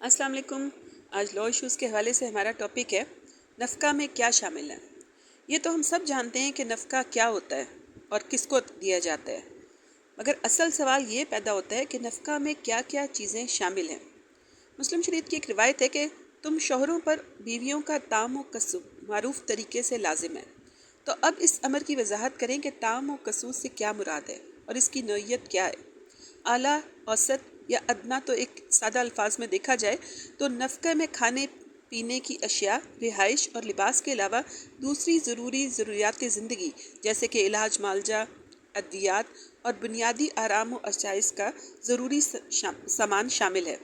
السلام علیکم۔ آج لا ایشوز کے حوالے سے ہمارا ٹاپک ہے نفقہ میں کیا شامل ہے۔ یہ تو ہم سب جانتے ہیں کہ نفقہ کیا ہوتا ہے اور کس کو دیا جاتا ہے، مگر اصل سوال یہ پیدا ہوتا ہے کہ نفقہ میں کیا کیا چیزیں شامل ہیں۔ مسلم شریعت کی ایک روایت ہے کہ تم شوہروں پر بیویوں کا تعام و کسب معروف طریقے سے لازم ہے۔ تو اب اس امر کی وضاحت کریں کہ تعام و کسب سے کیا مراد ہے اور اس کی نوعیت کیا ہے۔ اعلیٰ، اوسط یا ادنا تو ایک سادہ الفاظ میں دیکھا جائے تو نفقہ میں کھانے پینے کی اشیاء، رہائش اور لباس کے علاوہ دوسری ضروری ضروریات زندگی جیسے کہ علاج معالجہ، ادویات اور بنیادی آرام و آسائش کا ضروری سامان شامل ہے۔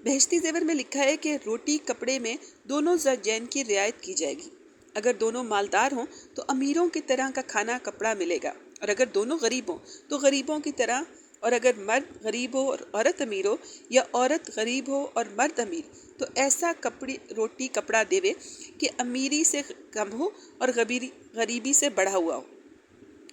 بہشتی زیور میں لکھا ہے کہ روٹی کپڑے میں دونوں زوجین کی رعایت کی جائے گی۔ اگر دونوں مالدار ہوں تو امیروں کی طرح کا کھانا کپڑا ملے گا، اور اگر دونوں غریب ہوں تو غریبوں کی طرح، اور اگر مرد غریب ہو اور عورت امیر ہو یا عورت غریب ہو اور مرد امیر تو ایسا روٹی کپڑا دیوے کہ امیری سے کم ہو اور غریبی سے بڑھا ہوا ہو۔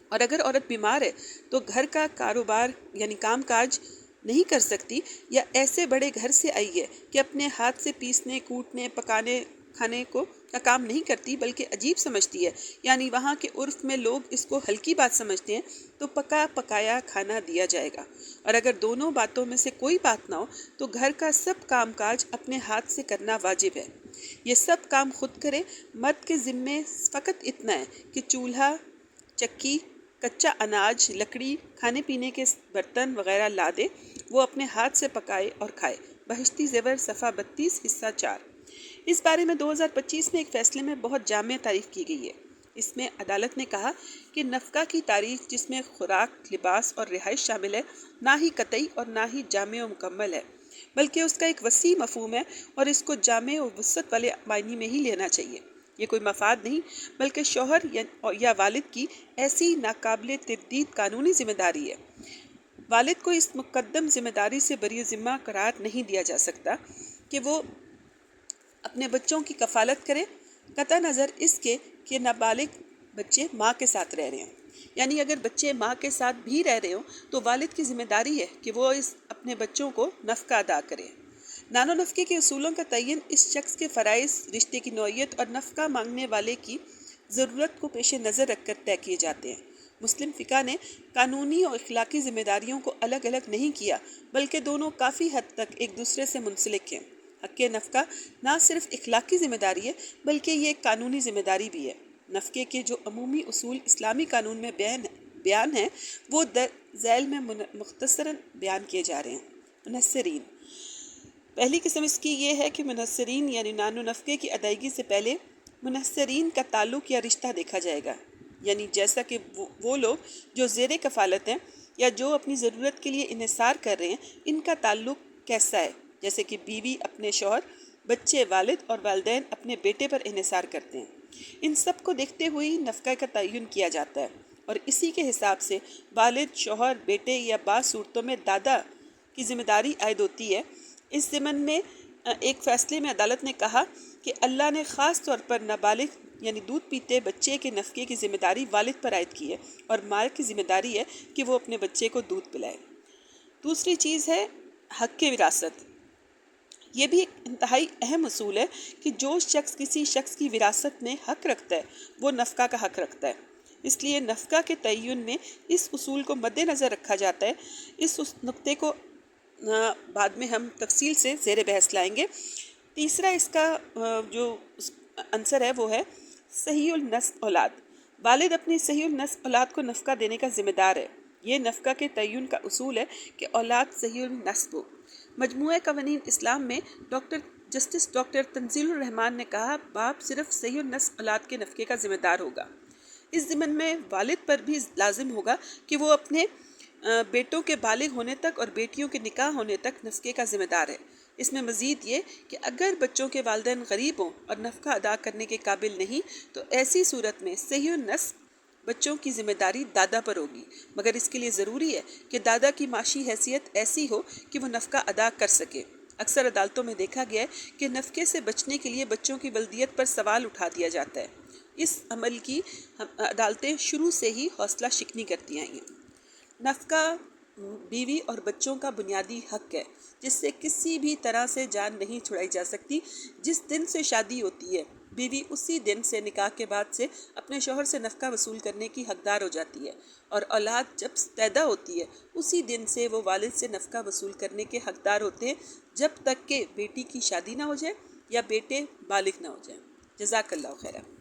اور اگر عورت بیمار ہے تو گھر کا کاروبار یعنی کام کاج نہیں کر سکتی، یا ایسے بڑے گھر سے آئی ہے کہ اپنے ہاتھ سے پیسنے، کوٹنے، پکانے کھانے کا کام نہیں کرتی بلکہ عجیب سمجھتی ہے، یعنی وہاں کے عرف میں لوگ اس کو ہلکی بات سمجھتے ہیں، تو پکا پکایا کھانا دیا جائے گا۔ اور اگر دونوں باتوں میں سے کوئی بات نہ ہو تو گھر کا سب کام کاج اپنے ہاتھ سے کرنا واجب ہے۔ یہ سب کام خود کرے۔ مرد کے ذمے فقط اتنا ہے کہ چولہا، چکی، کچا اناج، لکڑی، کھانے پینے کے برتن وغیرہ لا دے، وہ اپنے ہاتھ سے پکائے اور کھائے۔ بہشتی زیور صفحہ 32 حصہ 4۔ اس بارے میں 2025 میں ایک فیصلے میں بہت جامع تعریف کی گئی ہے۔ اس میں عدالت نے کہا کہ نفقہ کی تعریف جس میں خوراک، لباس اور رہائش شامل ہے، نہ ہی قطعی اور نہ ہی جامع و مکمل ہے، بلکہ اس کا ایک وسیع مفہوم ہے اور اس کو جامع و وسعت والے معنی میں ہی لینا چاہیے۔ یہ کوئی مفاد نہیں بلکہ شوہر یا والد کی ایسی ناقابل تردید قانونی ذمہ داری ہے۔ والد کو اس مقدم ذمہ داری سے بری ذمہ قرار نہیں دیا جا سکتا کہ وہ اپنے بچوں کی کفالت کرے، قطع نظر اس کے کہ نابالغ بچے ماں کے ساتھ رہ رہے ہیں۔ یعنی اگر بچے ماں کے ساتھ بھی رہ رہے ہوں تو والد کی ذمہ داری ہے کہ وہ اپنے بچوں کو نفقہ ادا کرے۔ نان و نفقے کے اصولوں کا تعین اس شخص کے فرائض، رشتے کی نوعیت اور نفقہ مانگنے والے کی ضرورت کو پیش نظر رکھ کر طے کیے جاتے ہیں۔ مسلم فقہ نے قانونی اور اخلاقی ذمہ داریوں کو الگ الگ نہیں کیا بلکہ دونوں کافی حد تک ایک دوسرے سے منسلک ہیں۔ حق نفقہ نہ صرف اخلاقی ذمہ داری ہے بلکہ یہ ایک قانونی ذمہ داری بھی ہے۔ نفقے کے جو عمومی اصول اسلامی قانون میں بیان ہیں وہ ذیل میں مختصراً بیان کیے جا رہے ہیں۔ منحصرین۔ پہلی قسم اس کی یہ ہے کہ منحصرین یعنی نان و نفقے کی ادائیگی سے پہلے منحصرین کا تعلق یا رشتہ دیکھا جائے گا، یعنی جیسا کہ وہ لوگ جو زیر کفالت ہیں یا جو اپنی ضرورت کے لیے انحصار کر رہے ہیں، ان کا تعلق کیسا ہے، جیسے کہ بیوی اپنے شوہر، بچے والد اور والدین اپنے بیٹے پر انحصار کرتے ہیں۔ ان سب کو دیکھتے ہوئے نفقہ کا تعین کیا جاتا ہے، اور اسی کے حساب سے والد، شوہر، بیٹے یا بعض صورتوں میں دادا کی ذمہ داری عائد ہوتی ہے۔ اس ضمن میں ایک فیصلے میں عدالت نے کہا کہ اللہ نے خاص طور پر نابالغ یعنی دودھ پیتے بچے کے نفقے کی ذمہ داری والد پر عائد کی ہے، اور ماں کی ذمہ داری ہے کہ وہ اپنے بچے کو دودھ پلائے۔ دوسری چیز ہے حق وراثت۔ یہ بھی ایک انتہائی اہم اصول ہے کہ جو شخص کسی شخص کی وراثت میں حق رکھتا ہے وہ نفقہ کا حق رکھتا ہے۔ اس لیے نفقہ کے تعین میں اس اصول کو مد نظر رکھا جاتا ہے۔ اس نقطے کو بعد میں ہم تفصیل سے زیر بحث لائیں گے۔ تیسرا اس کا جو عنصر ہے وہ ہے صحیح النسب اولاد۔ والد اپنی صحیح النسب اولاد کو نفقہ دینے کا ذمہ دار ہے۔ یہ نفقہ کے تعین کا اصول ہے کہ اولاد صحیح النسب ہو۔ مجموعہ قوانین اسلام میں جسٹس ڈاکٹر تنزیل الرحمان نے کہا باپ صرف صحیح النسب اولاد کے نفقے کا ذمہ دار ہوگا۔ اس ضمن میں والد پر بھی لازم ہوگا کہ وہ اپنے بیٹوں کے بالغ ہونے تک اور بیٹیوں کے نکاح ہونے تک نفقے کا ذمہ دار ہے۔ اس میں مزید یہ کہ اگر بچوں کے والدین غریب ہوں اور نفقہ ادا کرنے کے قابل نہیں تو ایسی صورت میں صحیح النسب بچوں کی ذمہ داری دادا پر ہوگی، مگر اس کے لیے ضروری ہے کہ دادا کی معاشی حیثیت ایسی ہو کہ وہ نفقہ ادا کر سکے۔ اکثر عدالتوں میں دیکھا گیا ہے کہ نفقے سے بچنے کے لیے بچوں کی ولدیت پر سوال اٹھا دیا جاتا ہے۔ اس عمل کی عدالتیں شروع سے ہی حوصلہ شکنی کرتی آئی ہیں۔ نفقہ بیوی اور بچوں کا بنیادی حق ہے جس سے کسی بھی طرح سے جان نہیں چھڑائی جا سکتی۔ جس دن سے شادی ہوتی ہے بیوی اسی دن سے نکاح کے بعد سے اپنے شوہر سے نفقہ وصول کرنے کی حقدار ہو جاتی ہے، اور اولاد جب پیدا ہوتی ہے اسی دن سے وہ والد سے نفقہ وصول کرنے کے حقدار ہوتے ہیں، جب تک کہ بیٹی کی شادی نہ ہو جائے یا بیٹے بالغ نہ ہو جائیں۔ جزاک اللہ خیرہ۔